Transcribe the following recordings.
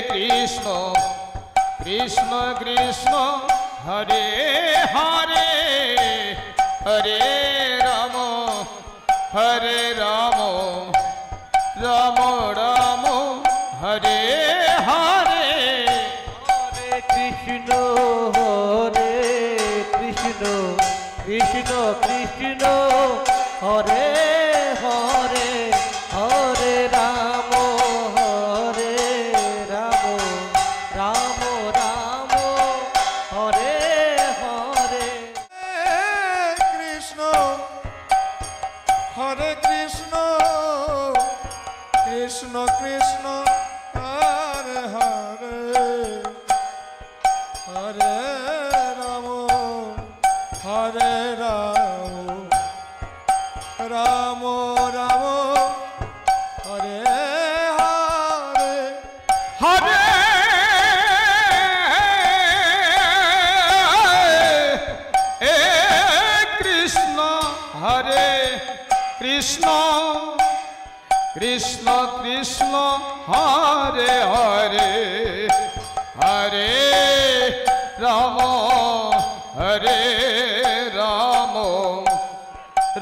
Krishna Krishna Krishna Hare Hare Hare Ram Ram Ram Hare Hare Hare Krishna Krishna Krishna Hare Hare Hare Ram Ram Ram Hare Hare Krishna Hare Krishna Krishna Krishna Hare Hare Hare Ram Hare Ram Ram Ram Hare Hare Hare Krishna Hare Krishna Krishna Krishna Hare Hare Hare Ram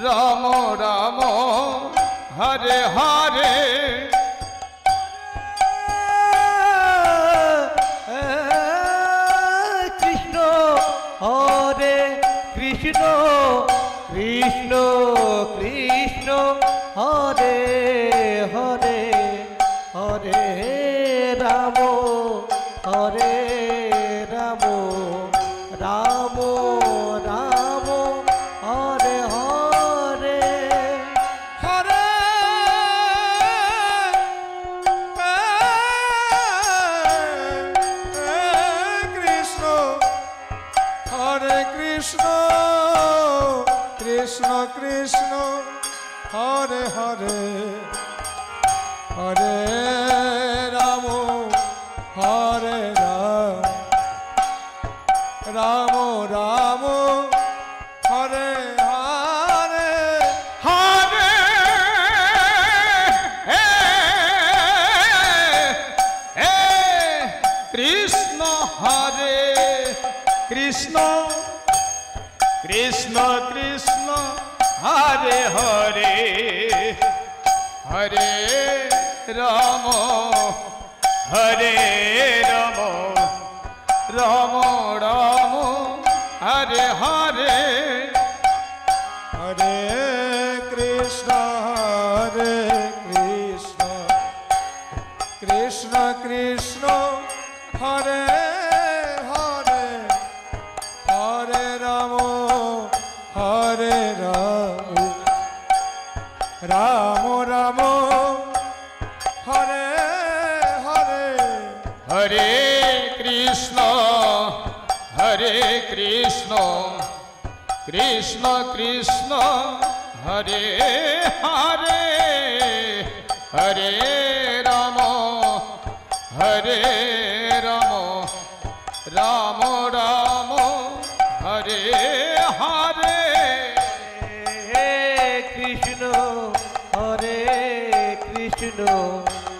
Ram Ram Hare Hare Krishna Hare Krishna Krishna Krishna Hare Hare Hare Ram Ram Ram Ram Hare Hare Hare Krishna Hare Krishna Krishna Krishna Hare Hare Hare Ram Hare Ram Ram Ram Hare Hare Hare Krishna Hare Krishna Krishna Krishna Hare Hare Hare Ram Ram Ram Hare Hare Hare Krishna Krishna Krishna Hare Hare Hare Ram Ram Ram Hare Hare Hare Krishna Krishna Krishna Hare Hare Hare Ram Ram Ram Hare Hare Krishna Hare Krishna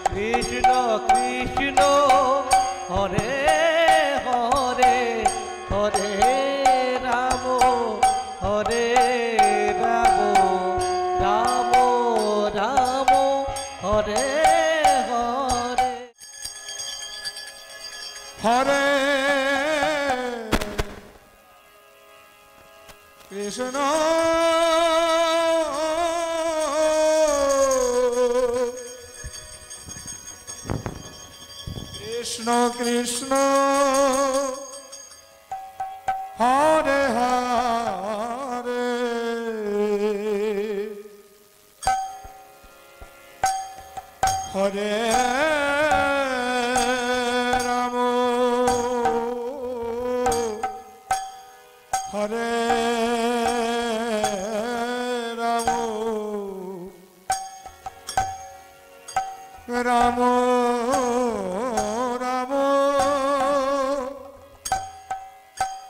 Krishna Krishna Hare Hare Hare Ram Ram Ram Hare Hare Hare Krishna Krishna Krishna Hare Hare Hare Ram Hare Ram Ram Ram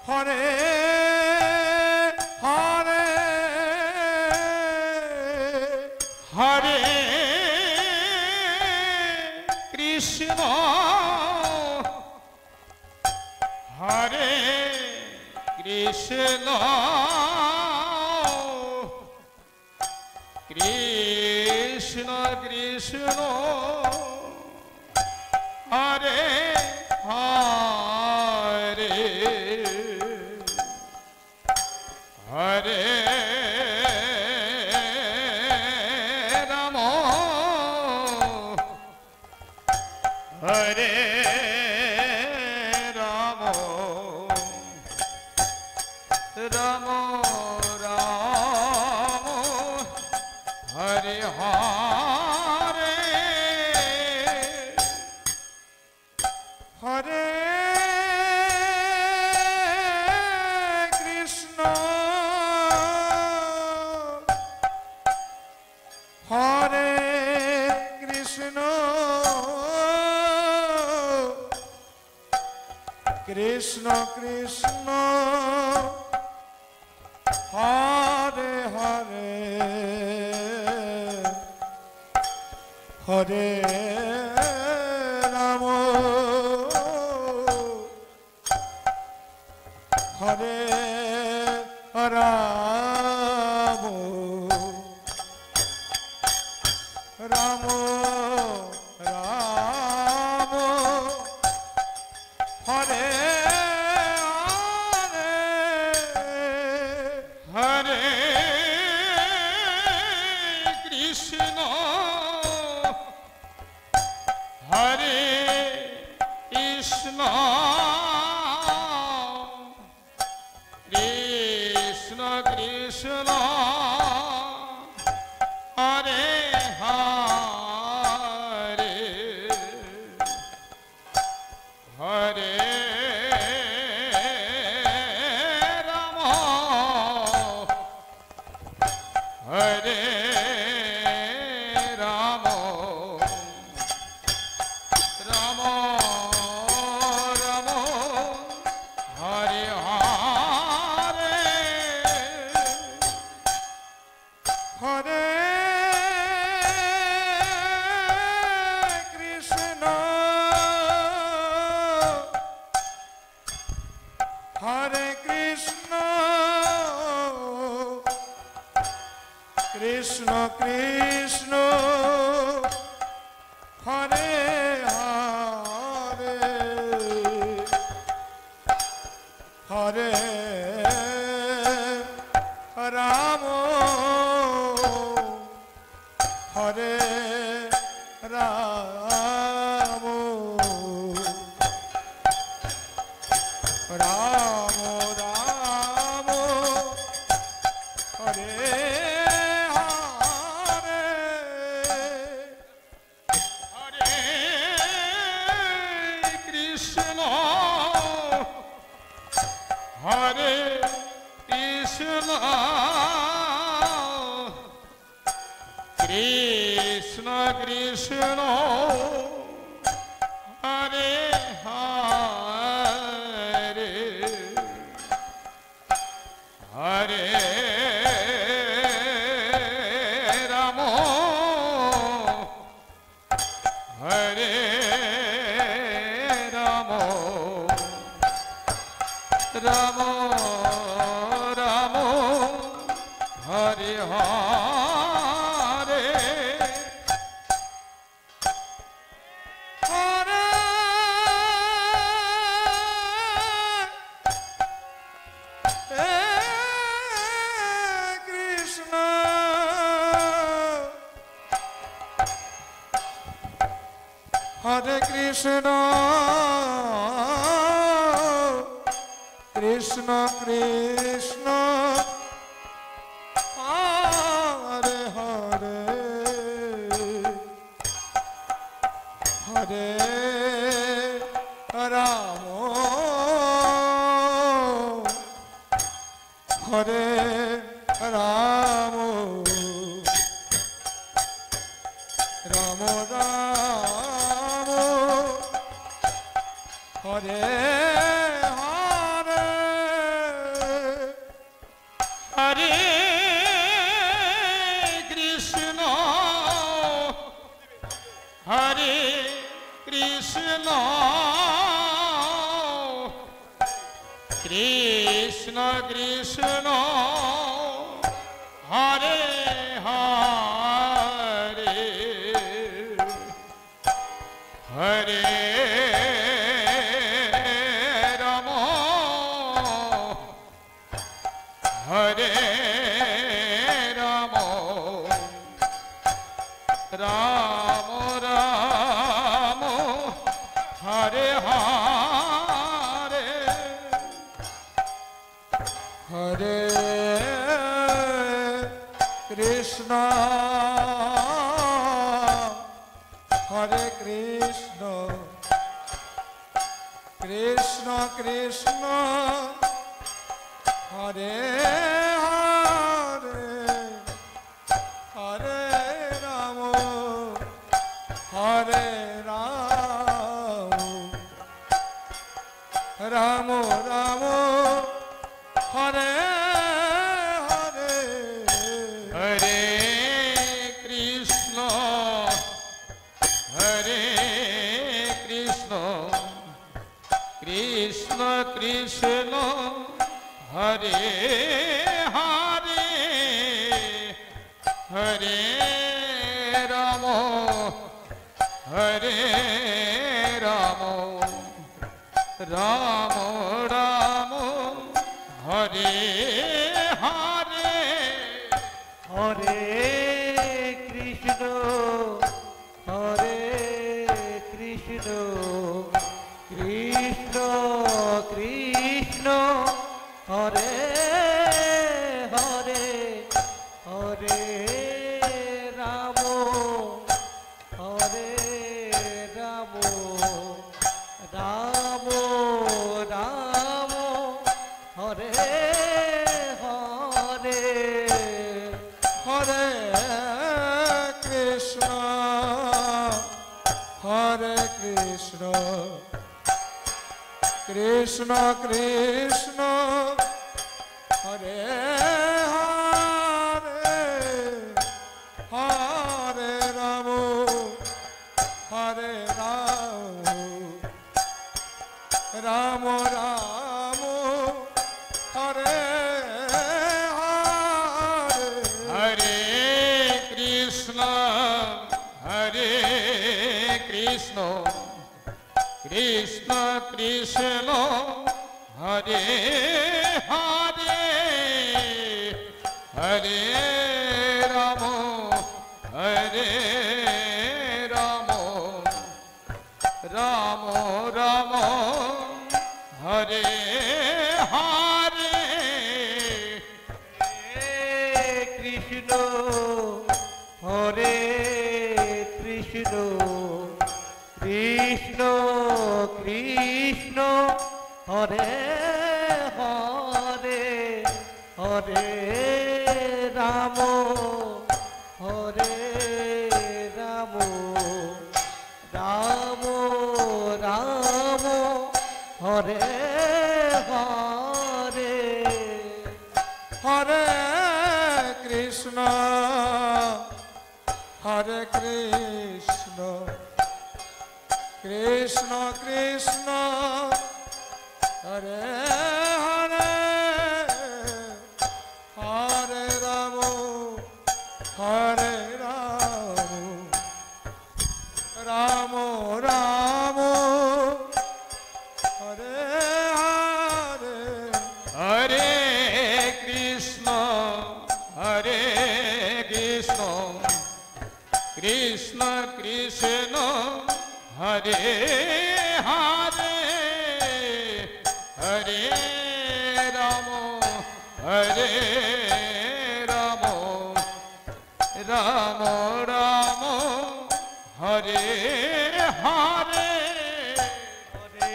Hare Hare Hare Krishna Krishna Krishna Krishna Hare Hare Hare Ram Hare Ram Ram Ram Hare Hare Hare Krishna Hare Krishna Krishna Krishna Hare Hare Hare Ram Hare Ram Ram Ram Hare Hare Krishna Hare Krishna Krishna Krishna Hare Hare Hare Ram Hare Ram Ram Ram Hare Hare Hare Krishna Hare Krishna Krishna Krishna Hare Hare Hare Ram Hare Ram Ram Ram Hare Hare Hare Krishna Hare Krishna Krishna Krishna Hare Hare Hare Ram Hare Ram Ram Ram Hare Hare Hare Krishna Hare Krishna Krishna Krishna Hare Hare Hare Ram Hare Ram Ram Ram Hare Hare Hare Krishna Hare Krishna Krishna Krishna Krishna Hare Hare Hare Ram Hare Ram Ram Ram Hare Hare Hare Krishna Hare Krishna Krishna Krishna Hare Hare Hare Ram Hare Ram Ram Ram Hare Hare Hare Krishna Hare Krishna Krishna Krishna Hare Hare Hare Ram Hare Ram Ram Ram Hare Hare Hare Krishna Hare Krishna Krishna Krishna Hare Hare Hare Ram Hare Ram Ram Ram Hare Hare Hare Krishna Hare Krishna Krishna Krishna Hare Hare Hare Ram Hare Ram Ram Ram Hare Hare Hare Krishna Hare Krishna Krishna Krishna Hare Hare Hare Ram Hare Ram Ram Ram Hare Hare Krishna Hare Krishna Krishna Krishna Hare Hare Hare Ram Hare Ram Ram Ram Hare Hare Hare Krishna Hare Krishna Krishna Krishna Hare Hare Hare Ram Hare Ram Ram Ram Hare Hare Hare Krishna Hare Krishna Krishna Krishna Hare Hare Hare Ram Hare Ram Ram Ram Hare Hare Hare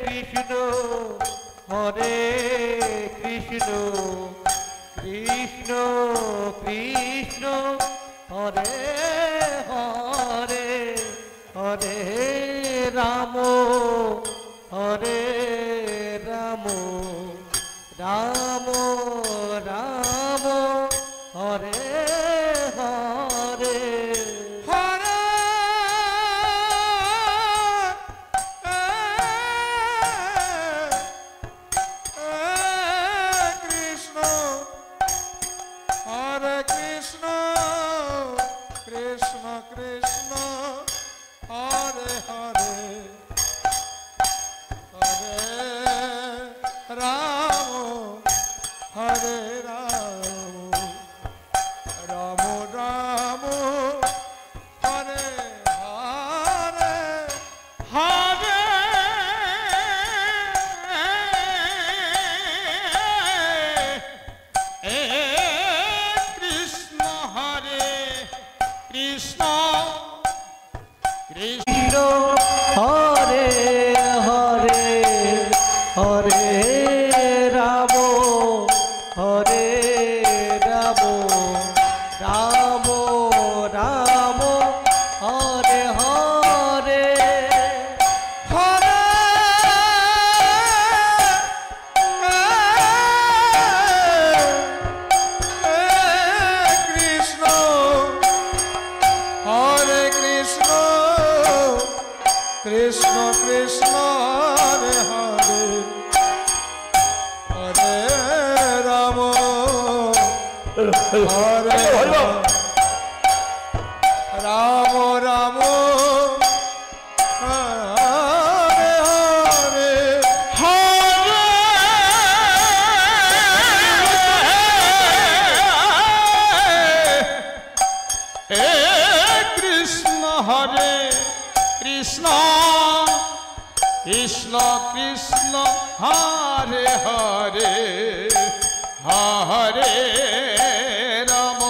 Krishna Hare Krishna Krishna Krishna Hare Hare Hare Ram Hare Ram Ram Ram Hare Hare Hare Krishna Hare Hare Hare Ram Hare Ram Ram Ram Hare Hare Hare Krishna Hare Krishna Krishna Hare Hare Hare Ram Hare Ram Ram Ram Hare Hare Hare Krishna Hare Krishna Krishna Krishna Hare Hare Hare Ram Hare Ram Ram Hare Hare hey Krishna Hare Krishna Krishna Krishna Hare Hare Hare Ram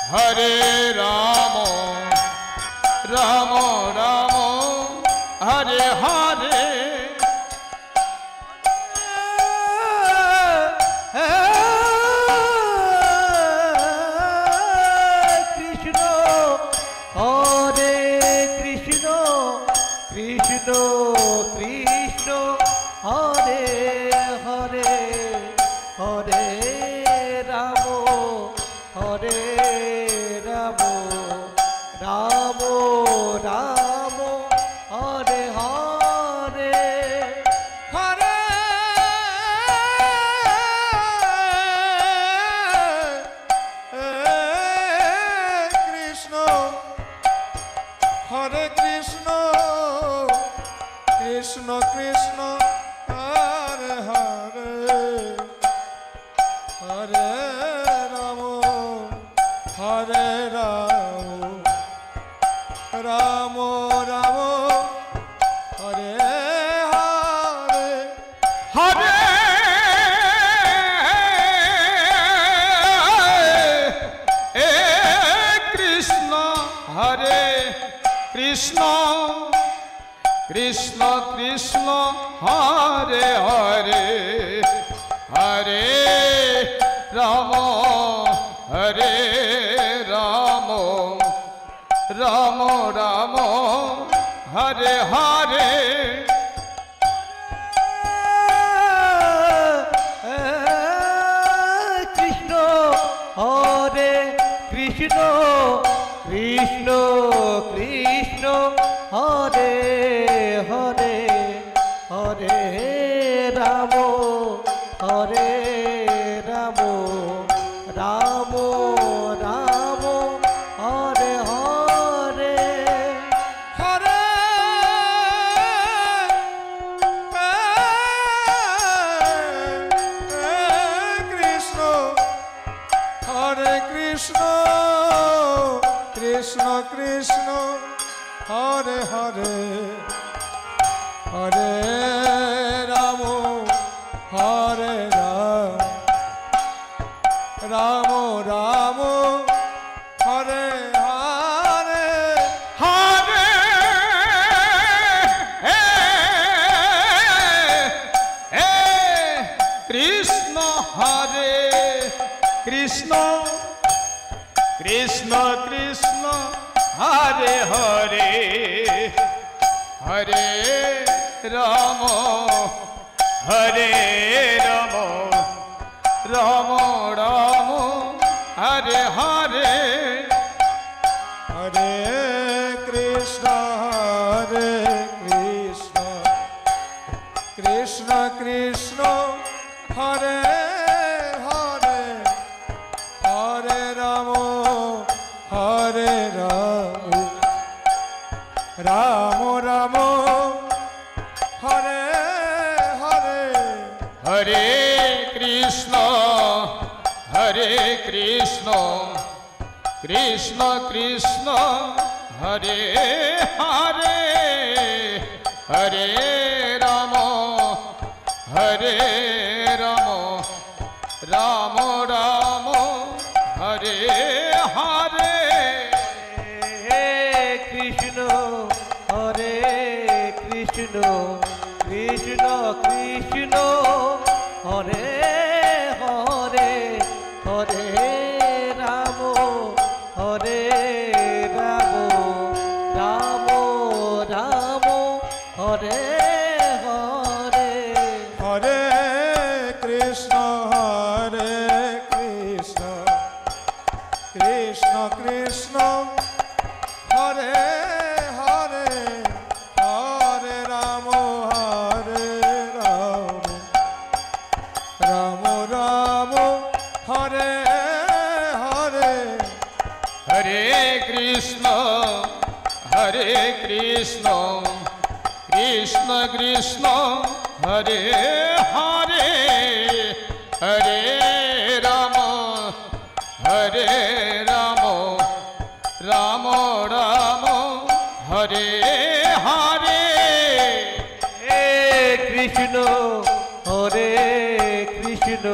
Hare Ram Ram Ram Hare Hare Krishna Hare Krishna Krishna Krishna Hare Hare Hare Ram Hare Ram Ram Ram Hare Hare Hare Krishna Hare Krishna Krishna Krishna Hare Hare Hare Ram Hare Ram Ram Ram Hare Hare Hare Krishna Hare Krishna Krishna Krishna Hare Hare Hare Ram Hare Ram Ram Ram Hare Hare Krishna Hare Krishna Krishna Krishna Hare Hare Hare Ram Hare Ram Ram Ram Hare Hare Hare Krishna Hare Krishna Krishna Krishna Hare Hare Hare Ram Hare Ram Ram Ram Hare Hare Hare Krishna Hare Krishna Krishna Krishna Hare Hare Hare Ram Hare Ram Ram Ram Hare Hare Hare Krishna Hare Krishna Krishna Krishna Hare Hare Hare Ram Hare Ram Ram Ram Hare Hare Hare Krishna Krishna Krishna Hare Hare Hare Ram Ram Ram Hare Hare Krishna Hare Krishna Krishna Krishna Hare Hare Hare Ram Hare Ram Ram Ram Hare Hare Hare Krishna Krishna Krishna Hare Hare Hare Ram Ram Ram Hare Hare Hare Krishna Krishna Krishna Hare Hare Hare Ram Ram Ram Hare Hare Krishna Hare Krishna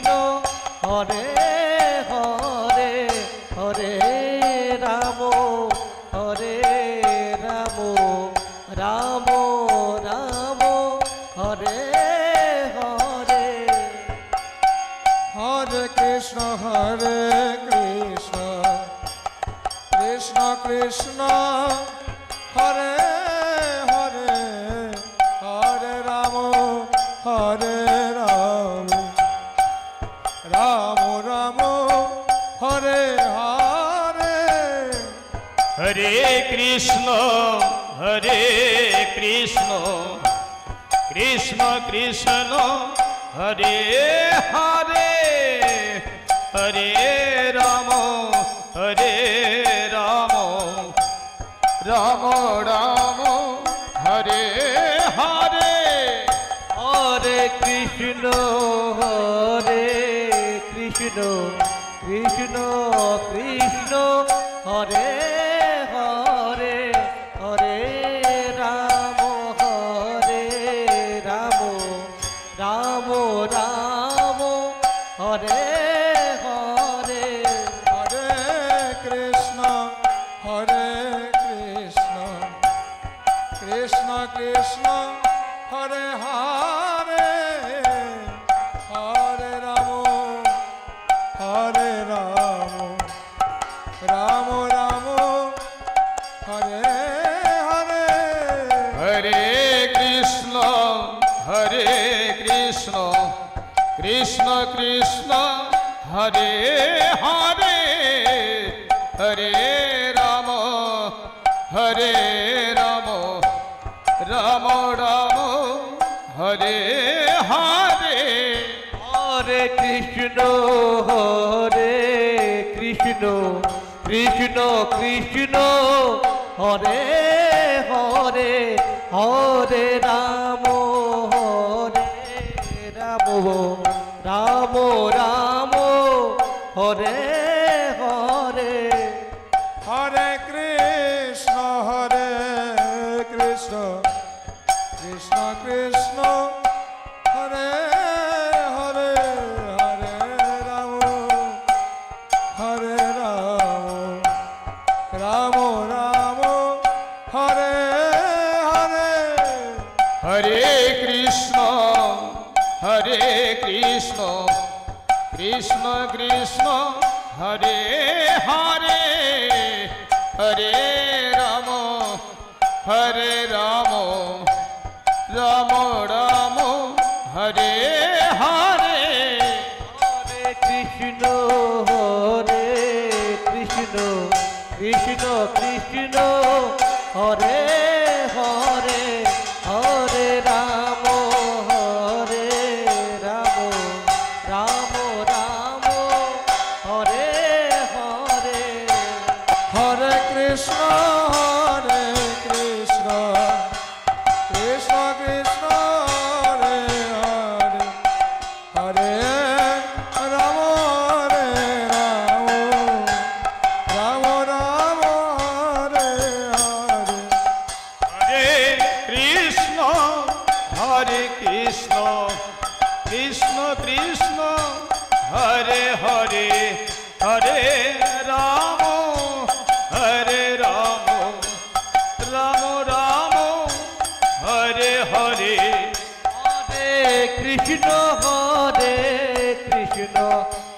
Krishna Krishna Hare Hare Hare Ram Ram Ram Hare Hare Hare Krishna Krishna Krishna Hare Hare Hare Ram Ram Ram Hare Hare Hare Krishna Krishna Krishna Hare Hare Hare Ram Ram Ram Hare Hare Hare Krishna Krishna Krishna Hare Hare Hare Ram Ram Ram Hare Hare Hare Krishna Krishna Krishna Hare Hare Hare Ram Ram Ram Hare Hare Hare Krishna Krishna Krishna Hare Hare Hare Ram Ram Ram Hare Hare Hare Krishna Krishna Krishna Hare Hare Hare Ram Ram Ram Hare Hare Hare Krishna Krishna Krishna Hare Hare Hare Ram Ram Ram Hare Hare Hare Krishna Krishna Krishna Hare Hare Hare Ram Ram Ram Hare Hare Hare Krishna Krishna Krishna Hare Hare Hare Ram Ram Ram Hare Hare Hare Krishna, Hare Krishna, Krishna Krishna, Hare Hare, Hare Rama, Hare Rama, Rama Rama, Hare Hare. Hare Krishna, Hare Krishna, Krishna Krishna, Hare Hare, Hare Rama, Hare Rama, Rama Rama, Hare Hare. Hare Krishna, Hare Krishna,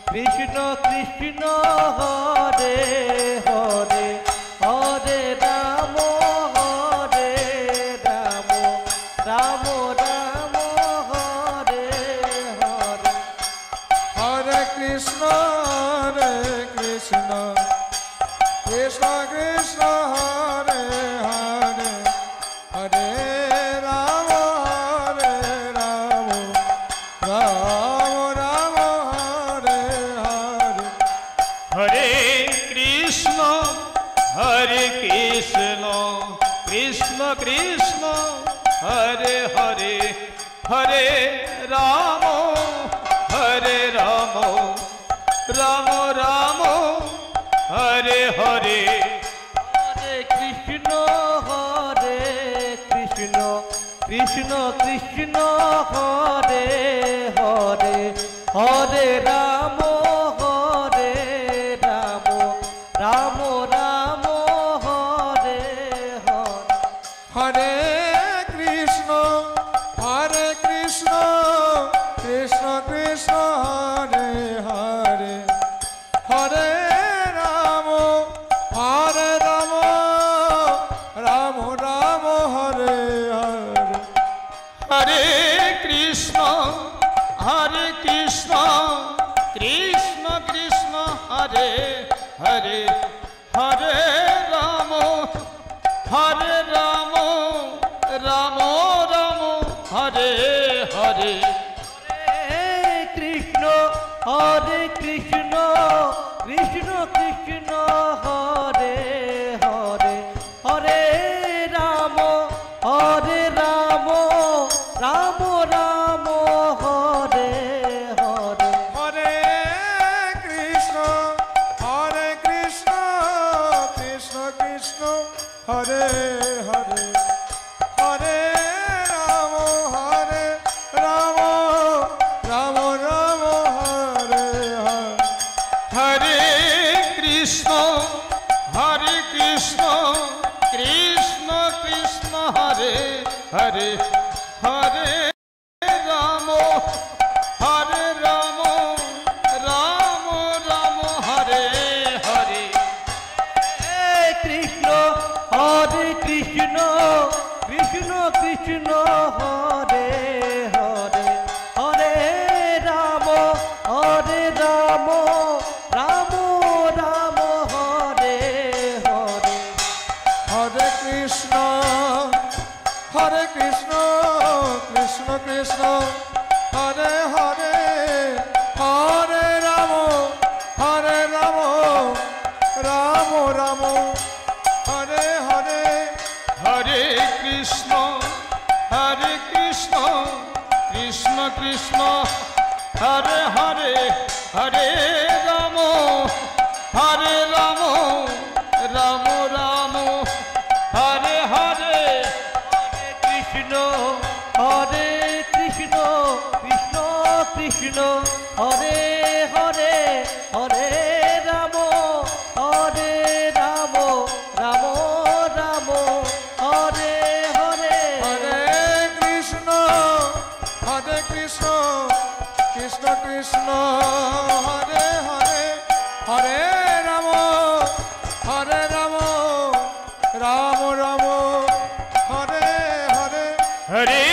Krishna Krishna, Hare Hare, Hare Rama, Hare Rama, Rama Rama, Hare Hare. Hare Krishna, Hare Krishna, Krishna Krishna, Hare Hare, Hare Rama, Hare Rama, Rama Rama, Hare Hare. Hare Krishna, Hare Krishna, Krishna Krishna, Hare Hare, Hare Rama, Hare Rama, Rama Rama, Hare Hare. Hare Krishna, Hare Krishna, Krishna Krishna, Hare Hare, Hare Rama, Hare Rama, Rama Rama, Hare Hare. Hare Krishna, Hare Krishna, Krishna Krishna, Hare Hare, Hare Rama, Hare Rama, Rama Rama, Hare Hare. Hare Krishna, Hare Krishna, Krishna Krishna, Hare Hare, Hare Rama, Hare Rama, Rama Rama, Hare Hare. Hare Krishna, Hare Krishna, Krishna Krishna, Hare Hare, Hare Rama, Hare Rama, Rama Rama, Hare Hare. Hare Krishna, Hare Krishna, Krishna Krishna, Hare Hare, Hare Rama, Hare Rama, Rama Rama, Hare Hare. Hare Krishna, Hare Krishna, Krishna Krishna, Hare Hare, Hare Rama, Hare Rama, Rama Rama, Hare Hare. Hare Krishna, Hare Krishna, Krishna Krishna, Hare Hare, Hare Rama, Hare Rama, Rama Rama, Hare Hare. Hare Krishna, Hare Krishna, Krishna Krishna, Hare Hare, Hare Rama, Hare Rama, Rama Rama, Hare Hare. Hare Krishna, Hare Krishna, Krishna Krishna, Hare Hare, Hare Rama, Hare Rama, Rama Rama, Hare Hare. Krishna, Hare Krishna, Krishna Krishna, Hare Hare, Hare Rama, Hare Rama, Rama Rama, Hare Hare. Hare Krishna, Hare Krishna, Krishna Krishna, Hare Hare, Hare Rama, Hare Rama, Rama Rama, Hare Hare. Hare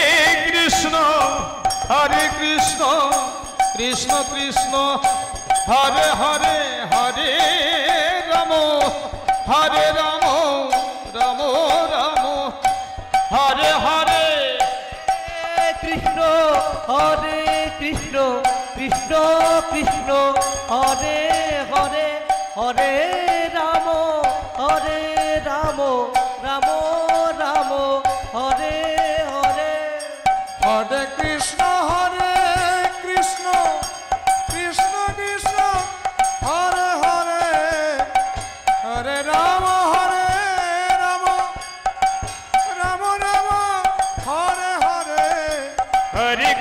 Krishna, Hare Krishna, Krishna Krishna, Hare Hare, Hare Rama, Hare Rama, Rama Rama, Hare Hare. Krishna, Hare Krishna, Krishna Krishna, Hare Hare, Hare Rama, Hare Ram Ram Ram Hare Hare Hare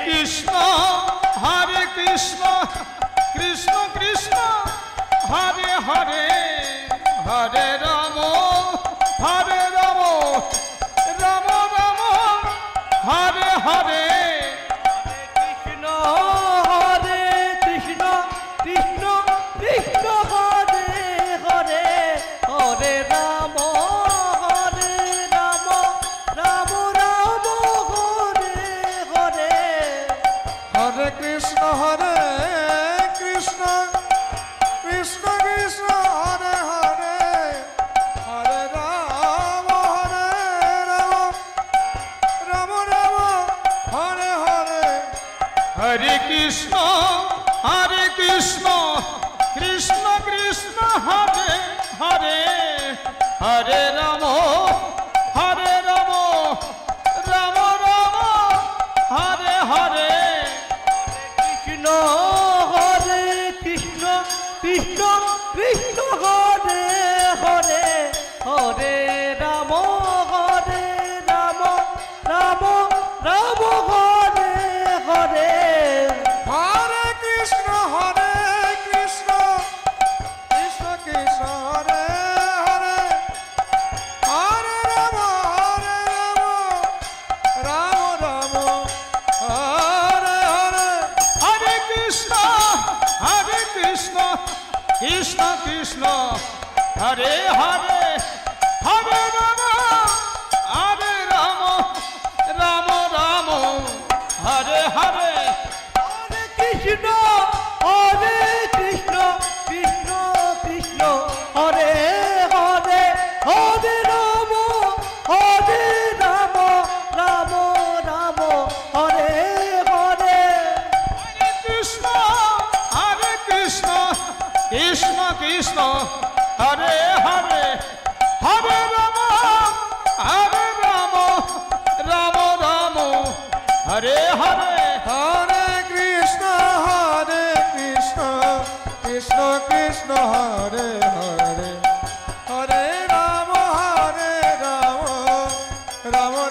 Krishna Krishna Krishna Hare Hare Hare Ram Ram Ram Hare Hare Krishna Hare Krishna Krishna Krishna Hare Hare Hare Ram Ram Ram Hare Hare Hare Krishna Krishna Krishna Krishna Hare Hare Hare Ram Ram Ram Hare Hare Hare Krishna Krishna Krishna Hare Hare Hare Ram Ram Ram Hare Hare Krishna Hare Krishna Krishna Krishna Hare Hare Hare Ram Ram Ram Hare Hare Hare Krishna Krishna Krishna Krishna Hare Hare Hare Ram Ram Ram Hare Hare Hare Krishna Krishna Krishna Hare Hare Hare Ram Ram Ram Hare Hare Hare Krishna Krishna Krishna Krishna Hare Hare Hare Ram Ram Ram Hare Hare Krishna Krishna Krishna Hare Hare Hare Ram Ram Ram Hare Hare Hare Krishna Krishna Krishna Hare Hare Hare Ram Ram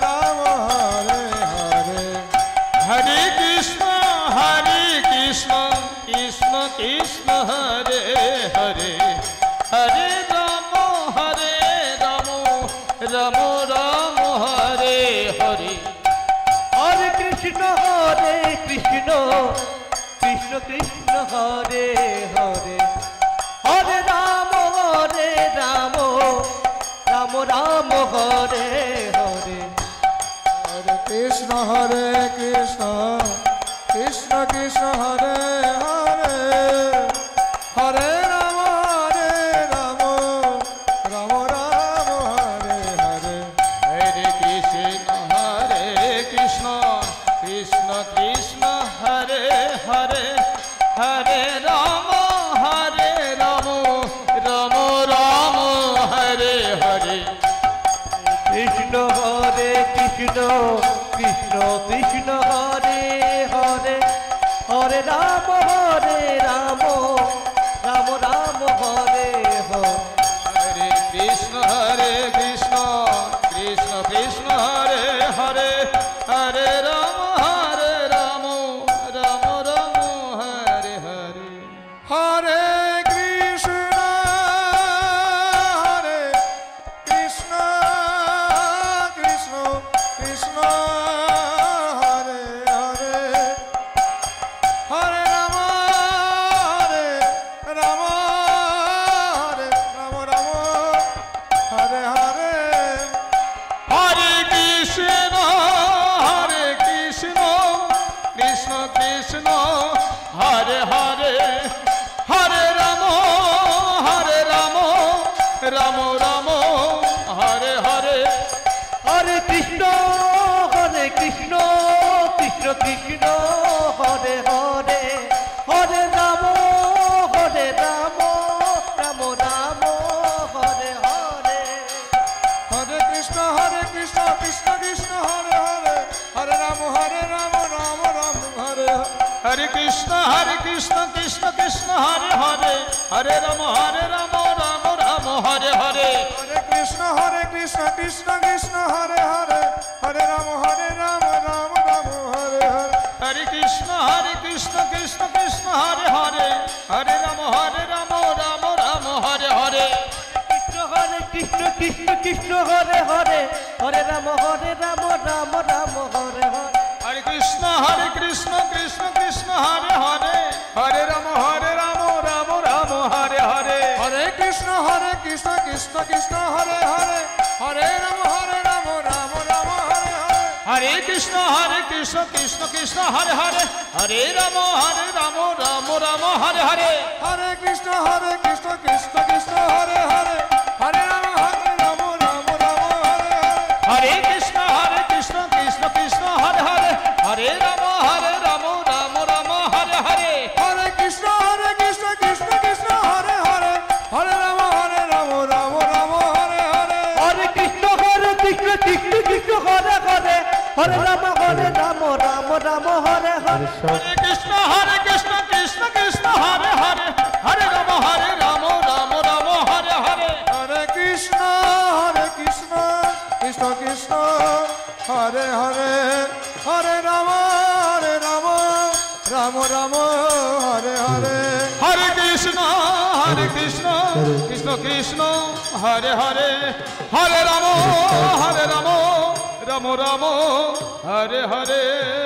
Ram Hare Hare Hare Krishna Krishna Krishna Hare Hare Hare Ram Ram Ram Hare Hare Hare Krishna Krishna Krishna Hare Hare Hare Ram Ram Ram Hare Hare Hare Krishna Krishna Krishna Krishna Hare Hare Hare Ram Ram Ram Hare Hare Hare Krishna Krishna Krishna Hare Hare Hare Ram Ram Ram Hare Hare Krishna Krishna Krishna Krishna Hare Hare Hare Ram Ram Ram Hare Hare Hare Krishna Krishna Krishna Hare Hare Hare Ram Ram Ram Hare Hare Hare Krishna Krishna Krishna Hare Hare Hare Ram Ram Ram Hare Hare Hare Krishna Krishna Krishna Hare Hare Hare Ram Ram Ram Hare Hare Hare Krishna Krishna Krishna Krishna Hare Hare Hare Ram Ram Ram Hare Hare Hare Krishna Krishna Krishna Hare Hare Hare Ram Ram Hare Hare Krishna Krishna Krishna Hare Hare Hare Ram Ram Ram Ram Hare Hare Hare Krishna Krishna Krishna Hare Hare Hare Ram Ram Ram Hare Hare Hare Krishna Krishna Krishna Hare Hare Hare Ram Ram Ram Hare Hare Krishna Krishna Hare Hare Hare Ram Ram Ram Hare Hare Hare Krishna Krishna Krishna Hare Hare Hare Ram Ram Ram Hare Hare Hare Krishna Krishna Krishna Hare Hare Hare Ram Ram Ram Hare Hare Hare Krishna Krishna Krishna Hare Hare Hare Ram Ram Ram Hare Hare Hare Krishna Krishna Krishna Hare Hare Hare Ram Ram Ram Hare Hare Hare Krishna Krishna Krishna Hare Hare Hare Ram Ram Ram Hare Hare Hare Krishna Krishna Krishna Hare Hare Hare Ram Ram Hare Hare Hare Krishna Krishna Krishna Hare Hare Hare Ram Ram Ram Hare Hare Hare Krishna Krishna Krishna Hare Hare Hare Ram Ram Ram Hare Hare Hare Krishna Krishna Krishna Hare Hare Hare Ram Ram Ram Hare Hare Hare Krishna Krishna Krishna Hare Hare Hare Ram Ram Ram Ram Hare Hare